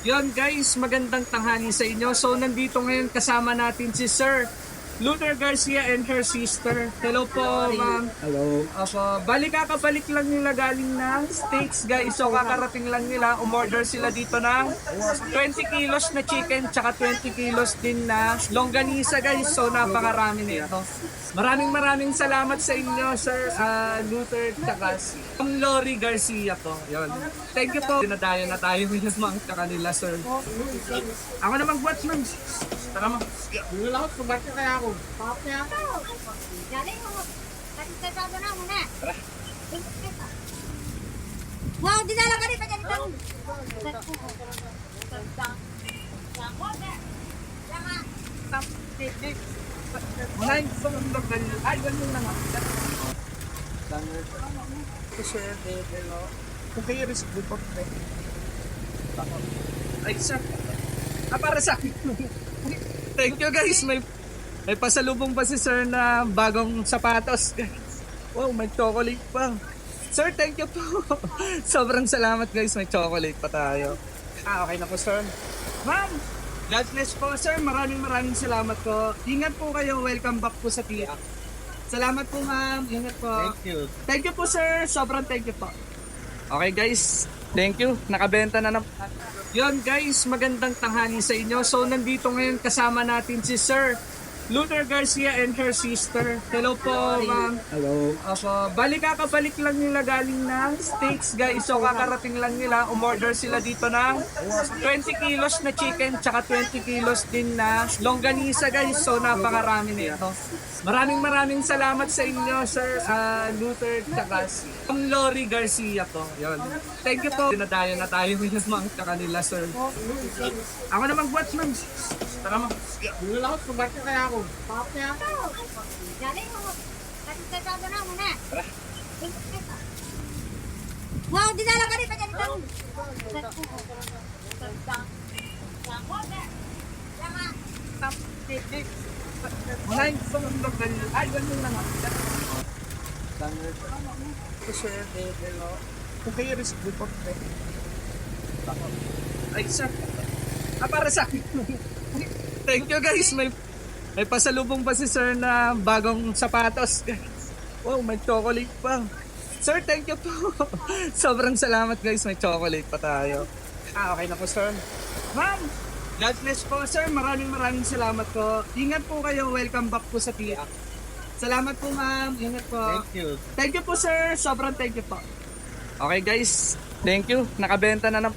Yon guys, magandang tanghali sa inyo. So nandito ngayon kasama natin si Sir Luther Garcia and her sister. Hello po, ma'am. Hello. Bali kakabalik lang nila galing ng States guys. So kakarating lang nila, umorder sila dito ng 20 kilos na chicken tsaka 20 kilos din na longganisa guys. So napakarami nito. Maraming salamat sa inyo Sir Luther tsaka si Lori Garcia po. Yon. Thank you po. Dinadayo na tayo ngayon mga kanila sir. Ako na mag-watch ma'am. Tara mo. Wala ko, sugat ka kaya ako. Pakap niya ako. Galing mo. Kasisado na muna. Wow, dinala ka rin pa dyan. Ay, ganun na nga. Ito sir, hello. Kung kayo risk report na. Ay sir. Para sa akin. Thank you guys. May pasalubong pa si sir na bagong sapatos. Wow, may chocolate pa. Sir, thank you po. Sobrang salamat guys. May chocolate pa tayo. Okay na po sir. Ma'am, God bless po sir. Maraming salamat po. Ingat po kayo. Welcome back po sa TIAC. Salamat po ma'am. Ingat po. Thank you. Thank you po sir. Sobrang thank you po. Okay guys. Thank you. Nakabenta na na. Yon guys, magandang tanghali sa inyo. So nandito ngayon kasama natin si Sir Luther Garcia and her sister. Hello po ma'am. Hello. Bali kakabalik lang nila galing ng States guys. So kakarating lang nila, umorder sila dito ng 20 kilos na chicken tsaka 20 kilos din na longganisa guys. So napakarami nito. Maraming salamat sa inyo Sir Luther tsaka si Lori Garcia po. Yon. Thank you po. Dinadayo na tayo ngayon mga kanila sir. Ako na mag-watch ma'am. Tara mo. Wala ko, sugat ka kaya ako. Pakap niya ako. Galing mo. Kasisado na muna. Wow, dinala ka rin pa dyan. Ay, ganun na nga. Ito sir, hello. Kung kayo risk report na. Ay sir. Para sa akin. Thank you guys. May pasalubong pa si sir na bagong sapatos. Wow, may chocolate pa. Sir, thank you po. Sobrang salamat guys. May chocolate pa tayo. Okay na po sir. Ma'am, God bless po sir. Maraming salamat po. Ingat po kayo. Welcome back po sa TIAC. Salamat po ma'am. Ingat po. Thank you. Thank you po sir. Sobrang thank you po. Okay guys. Thank you. Nakabenta na